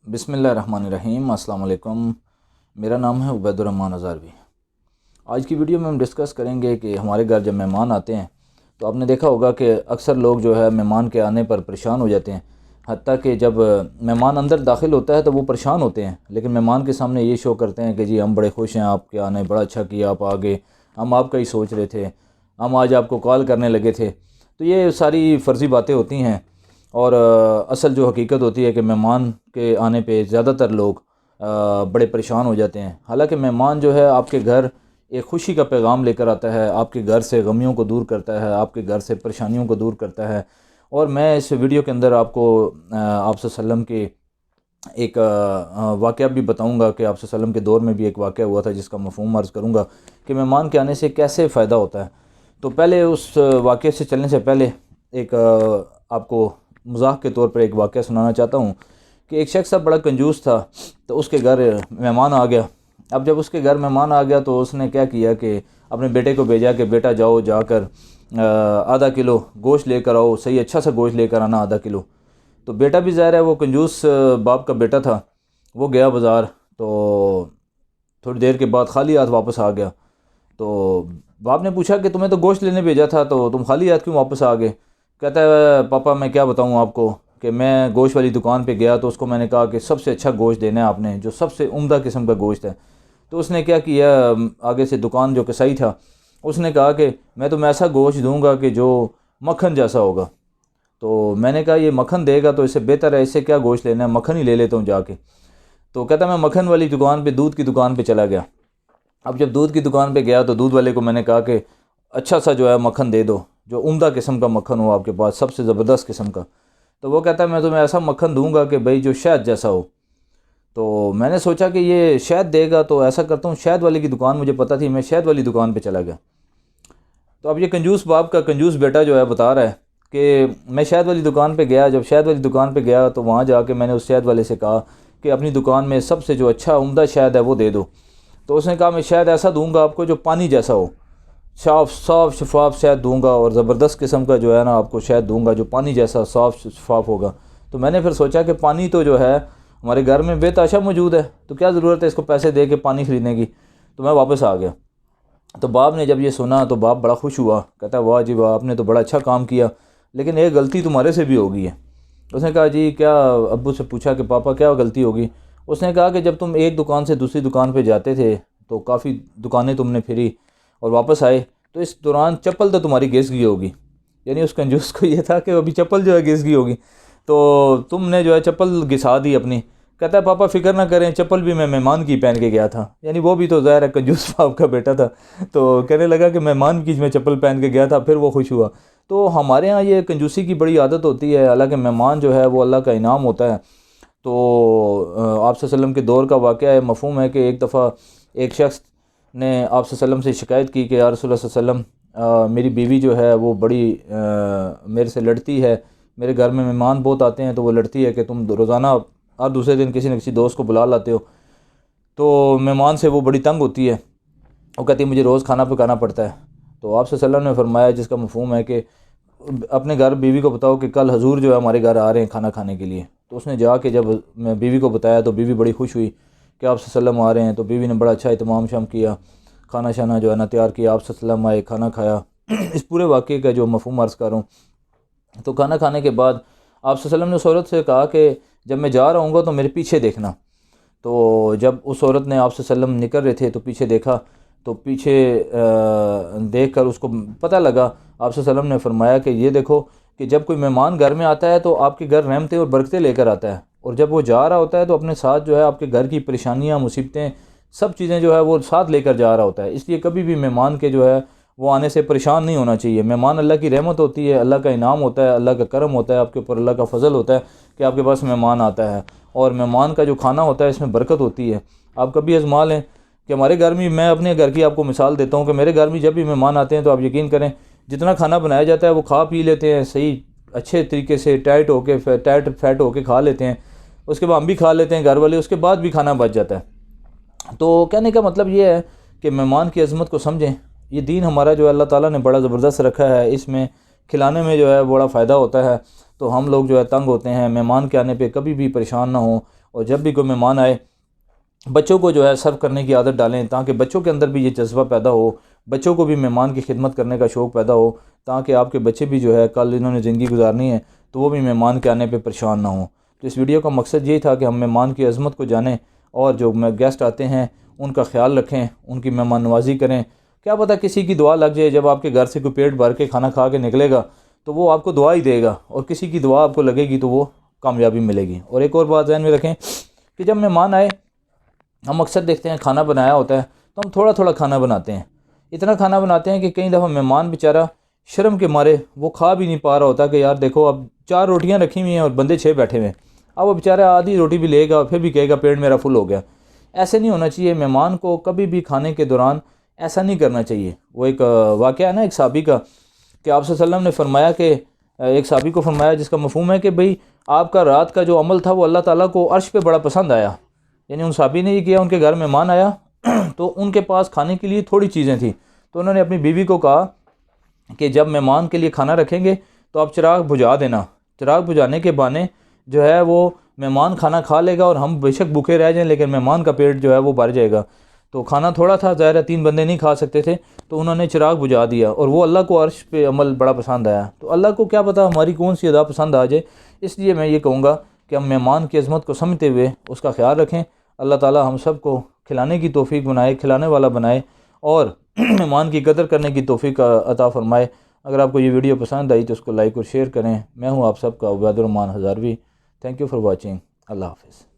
بسم اللہ الرحمن الرحیم۔ السلام علیکم۔ میرا نام ہے عبید الرحمن ہزاروی۔ آج کی ویڈیو میں ہم ڈسکس کریں گے کہ ہمارے گھر جب مہمان آتے ہیں تو آپ نے دیکھا ہوگا کہ اکثر لوگ جو ہے مہمان کے آنے پر پریشان ہو جاتے ہیں، حتیٰ کہ جب مہمان اندر داخل ہوتا ہے تو وہ پریشان ہوتے ہیں، لیکن مہمان کے سامنے یہ شو کرتے ہیں کہ جی ہم بڑے خوش ہیں، آپ کے آنے بڑا اچھا کیا، آپ آگے، ہم آپ کا ہی سوچ رہے تھے، ہم آج آپ کو کال کرنے لگے تھے۔ تو یہ ساری فرضی باتیں ہوتی ہیں، اور اصل جو حقیقت ہوتی ہے کہ مہمان کے آنے پہ زیادہ تر لوگ بڑے پریشان ہو جاتے ہیں۔ حالانکہ مہمان جو ہے آپ کے گھر ایک خوشی کا پیغام لے کر آتا ہے، آپ کے گھر سے غمیوں کو دور کرتا ہے، آپ کے گھر سے پریشانیوں کو دور کرتا ہے۔ اور میں اس ویڈیو کے اندر آپ کو آپ صلی اللہ علیہ وسلم کے ایک واقعہ بھی بتاؤں گا کہ آپ صلی اللہ علیہ وسلم کے دور میں بھی ایک واقعہ ہوا تھا جس کا مفہوم عرض کروں گا کہ مہمان کے آنے سے کیسے فائدہ ہوتا ہے۔ تو پہلے اس واقعے سے چلنے سے پہلے ایک آپ کو مزاح کے طور پر ایک واقعہ سنانا چاہتا ہوں کہ ایک شخص بڑا کنجوس تھا، تو اس کے گھر مہمان آ گیا۔ اب جب اس کے گھر مہمان آ گیا تو اس نے کیا کیا کہ اپنے بیٹے کو بھیجا کہ بیٹا جاؤ، جا کر آدھا کلو گوشت لے کر آؤ، صحیح اچھا سا گوشت لے کر آنا آدھا کلو۔ تو بیٹا بھی ظاہر ہے وہ کنجوس باپ کا بیٹا تھا، وہ گیا بازار، تو تھوڑی دیر کے بعد خالی ہاتھ واپس آ گیا۔ تو باپ نے پوچھا کہ تمہیں تو گوشت لینے بھیجا تھا، تو تم خالی ہاتھ کیوں واپس آ گئے؟ کہتا ہے پاپا میں کیا بتاؤں آپ کو کہ میں گوشت والی دکان پہ گیا تو اس کو میں نے کہا کہ سب سے اچھا گوشت دینا ہے آپ نے، جو سب سے عمدہ قسم کا گوشت ہے۔ تو اس نے کیا کیا، آگے سے دکان جو کسائی تھا اس نے کہا کہ میں تمہیں ایسا گوشت دوں گا کہ جو مکھن جیسا ہوگا۔ تو میں نے کہا یہ مکھن دے گا تو اس سے بہتر ہے، اس سے کیا گوشت لینا ہے، مکھن ہی لے لیتا ہوں جا کے۔ تو کہتا میں مکھن والی دکان پہ، دودھ کی دکان پہ چلا گیا۔ اب جب دودھ کی دکان پہ گیا تو دودھ والے کو میں نے کہا کہ اچھا سا جو ہے مکھن دے دو، جو عمدہ قسم کا مکھن ہو آپ کے پاس، سب سے زبردست قسم کا۔ تو وہ کہتا ہے میں تمہیں ایسا مکھن دوں گا کہ بھئی جو شہد جیسا ہو۔ تو میں نے سوچا کہ یہ شہد دے گا، تو ایسا کرتا ہوں شہد والی کی دکان مجھے پتہ تھی، میں شہد والی دکان پہ چلا گیا۔ تو اب یہ کنجوس باپ کا کنجوس بیٹا جو ہے بتا رہا ہے کہ میں شہد والی دکان پہ گیا، جب شہد والی دکان پہ گیا تو وہاں جا کے میں نے اس شہد والے سے کہا کہ اپنی دکان میں سب سے جو اچھا عمدہ شہد ہے وہ دے دو۔ تو اس نے کہا میں شہد ایسا دوں گا آپ کو جو پانی جیسا ہو، صاف شفاف شہد دوں گا، اور زبردست قسم کا جو ہے نا آپ کو شہد دوں گا جو پانی جیسا صاف شفاف ہوگا۔ تو میں نے پھر سوچا کہ پانی تو جو ہے ہمارے گھر میں بے تحاشا موجود ہے، تو کیا ضرورت ہے اس کو پیسے دے کے پانی خریدنے کی۔ تو میں واپس آ گیا۔ تو باپ نے جب یہ سنا تو باپ بڑا خوش ہوا، کہتا ہے واہ جی واہ، آپ نے تو بڑا اچھا کام کیا، لیکن ایک غلطی تمہارے سے بھی ہو گئی ہے۔ اس نے کہا جی کیا؟ ابو سے پوچھا کہ پاپا کیا غلطی ہوگی؟ اس نے کہا کہ جب تم ایک دکان سے دوسری دکان پہ جاتے تھے تو کافی دکانیں تم نے پھری اور واپس آئے، تو اس دوران چپل تو تمہاری گھس گئی ہوگی۔ یعنی اس کنجوس کو یہ تھا کہ ابھی چپل جو ہے گھس گئی ہوگی، تو تم نے جو ہے چپل گھسا دی اپنی۔ کہتا ہے پاپا فکر نہ کریں، چپل بھی میں مہمان کی پہن کے گیا تھا۔ یعنی وہ بھی تو ظاہر ہے کنجوس باپ کا بیٹا تھا، تو کہنے لگا کہ مہمان کی میں چپل پہن کے گیا تھا، پھر وہ خوش ہوا۔ تو ہمارے ہاں یہ کنجوسی کی بڑی عادت ہوتی ہے، حالانکہ مہمان جو ہے وہ اللہ کا انعام ہوتا ہے۔ تو آپ صلی اللہ علیہ وسلم کے دور کا واقعہ ہے، مفہوم ہے کہ ایک دفعہ ایک شخص نے آپ صلی اللہ علیہ وسلم سے شکایت کی کہ یا رسول اللہ صلی اللہ علیہ وسلم میری بیوی جو ہے وہ بڑی میرے سے لڑتی ہے، میرے گھر میں مہمان بہت آتے ہیں تو وہ لڑتی ہے کہ تم روزانہ ہر دوسرے دن کسی نہ کسی دوست کو بلا لاتے ہو، تو مہمان سے وہ بڑی تنگ ہوتی ہے، وہ کہتی ہے مجھے روز کھانا پکانا پڑتا ہے۔ تو آپ صلی اللہ علیہ وسلم نے فرمایا، جس کا مفہوم ہے کہ اپنے گھر بیوی کو بتاؤ کہ کل حضور جو ہے ہمارے گھر آ رہے ہیں کھانا کھانے کے لیے۔ تو اس نے جا کے جب میں بیوی کو بتایا تو بیوی بڑی خوش ہوئی کہ آپ صلی اللہ علیہ وسلم آ رہے ہیں، تو بیوی نے بڑا اچھا اہتمام شام کیا، کھانا شانا جو ہے نا تیار کیا، آپ صلی اللہ علیہ وسلم آئے، کھانا کھایا۔ اس پورے واقعے کا جو مفہوم عرض کر رہا ہوں، تو کھانا کھانے کے بعد آپ صلی اللہ علیہ وسلم نے اس عورت سے کہا کہ جب میں جا رہا ہوں گا تو میرے پیچھے دیکھنا۔ تو جب اس عورت نے آپ صلی اللہ علیہ وسلم نکل رہے تھے تو پیچھے دیکھا، تو پیچھے دیکھ کر اس کو پتہ لگا، آپ صلی اللہ علیہ وسلم نے فرمایا کہ یہ دیکھو کہ جب کوئی مہمان گھر میں آتا ہے تو آپ کے گھر رحمتیں اور برکتیں لے کر آتا ہے، اور جب وہ جا رہا ہوتا ہے تو اپنے ساتھ جو ہے آپ کے گھر کی پریشانیاں، مصیبتیں، سب چیزیں جو ہے وہ ساتھ لے کر جا رہا ہوتا ہے۔ اس لیے کبھی بھی مہمان کے جو ہے وہ آنے سے پریشان نہیں ہونا چاہیے۔ مہمان اللہ کی رحمت ہوتی ہے، اللہ کا انعام ہوتا ہے، اللہ کا کرم ہوتا ہے آپ کے اوپر، اللہ کا فضل ہوتا ہے کہ آپ کے پاس مہمان آتا ہے، اور مہمان کا جو کھانا ہوتا ہے اس میں برکت ہوتی ہے۔ آپ کبھی آزما لیں کہ ہمارے گھر میں، میں اپنے گھر کی آپ کو مثال دیتا ہوں کہ میرے گھر میں جب بھی مہمان آتے ہیں تو آپ یقین کریں جتنا کھانا بنایا جاتا ہے وہ کھا پی لیتے ہیں، صحیح اچھے طریقے سے ٹائٹ فیٹ ہو کے کھا لیتے ہیں، اس کے بعد ہم بھی کھا لیتے ہیں گھر والے، اس کے بعد بھی کھانا بچ جاتا ہے۔ تو کہنے کا مطلب یہ ہے کہ مہمان کی عظمت کو سمجھیں۔ یہ دین ہمارا جو اللہ تعالیٰ نے بڑا زبردست رکھا ہے، اس میں کھلانے میں جو ہے بڑا فائدہ ہوتا ہے۔ تو ہم لوگ جو ہے تنگ ہوتے ہیں، مہمان کے آنے پہ کبھی بھی پریشان نہ ہوں، اور جب بھی کوئی مہمان آئے بچوں کو جو ہے سرو کرنے کی عادت ڈالیں، تاکہ بچوں کے اندر بھی یہ جذبہ پیدا ہو، بچوں کو بھی مہمان کی خدمت کرنے کا شوق پیدا ہو، تاکہ آپ کے بچے بھی جو ہے کل انہوں نے زندگی گزارنی ہے تو وہ بھی مہمان کے آنے پہ پریشان نہ ہوں۔ تو اس ویڈیو کا مقصد یہی تھا کہ ہم مہمان کی عظمت کو جانیں، اور جو گیسٹ آتے ہیں ان کا خیال رکھیں، ان کی مہمان نوازی کریں۔ کیا پتہ کسی کی دعا لگ جائے، جب آپ کے گھر سے کوئی پیٹ بھر کے کھانا کھا کے نکلے گا تو وہ آپ کو دعا ہی دے گا، اور کسی کی دعا آپ کو لگے گی تو وہ کامیابی ملے گی۔ اور ایک اور بات ذہن میں رکھیں کہ جب مہمان آئے، ہم اکثر دیکھتے ہیں کھانا بنایا ہوتا ہے تو ہم تھوڑا تھوڑا کھانا بناتے ہیں، اتنا کھانا بناتے ہیں کہ کئی دفعہ مہمان بیچارہ شرم کے مارے وہ کھا بھی نہیں پا رہا ہوتا کہ یار دیکھو اب 4 روٹیاں رکھی ہوئی ہیں اور بندے 6 بیٹھے ہوئے ہیں، اب وہ بیچارہ آدھی روٹی بھی لے گا اور پھر بھی کہے گا پیٹ میرا فل ہو گیا۔ ایسے نہیں ہونا چاہیے، مہمان کو کبھی بھی کھانے کے دوران ایسا نہیں کرنا چاہیے۔ وہ ایک واقعہ ہے نا ایک صحابی کا، کہ آپ صلی اللہ علیہ وسلم نے فرمایا کہ ایک صحابی کو فرمایا جس کا مفہوم ہے کہ بھئی آپ کا رات کا جو عمل تھا وہ اللہ تعالیٰ کو عرش پہ بڑا پسند آیا۔ یعنی ان صحابی نے یہ کیا، ان کے گھر مہمان آیا تو ان کے پاس کھانے کے لیے تھوڑی چیزیں تھیں، تو انہوں نے اپنی بیوی کو کہا کہ جب مہمان کے لیے کھانا رکھیں گے تو آپ چراغ بجھا دینا، چراغ بجھانے کے بہانے جو ہے وہ مہمان کھانا کھا لے گا اور ہم بے شک بھوکے رہ جائیں لیکن مہمان کا پیٹ جو ہے وہ بھر جائے گا۔ تو کھانا تھوڑا تھا، ظاہر ہے 3 بندے نہیں کھا سکتے تھے، تو انہوں نے چراغ بجھا دیا، اور وہ اللہ کو عرش پہ عمل بڑا پسند آیا۔ تو اللہ کو کیا پتہ ہماری کون سی ادا پسند آ جائے، اس لیے میں یہ کہوں گا کہ ہم مہمان کی عظمت کو سمجھتے ہوئے اس کا خیال رکھیں۔ اللہ تعالیٰ ہم سب کو کھلانے کی توفیق بنائے، کھلانے والا بنائے، اور مہمان کی قدر کرنے کی توفیق عطا فرمائے۔ اگر آپ کو یہ ویڈیو پسند آئی تو اس کو لائک اور شیئر کریں۔ میں ہوں آپ سب کا Ubaid ur-Rahman Hazarvi. Thank you for watching. اللہ حافظ۔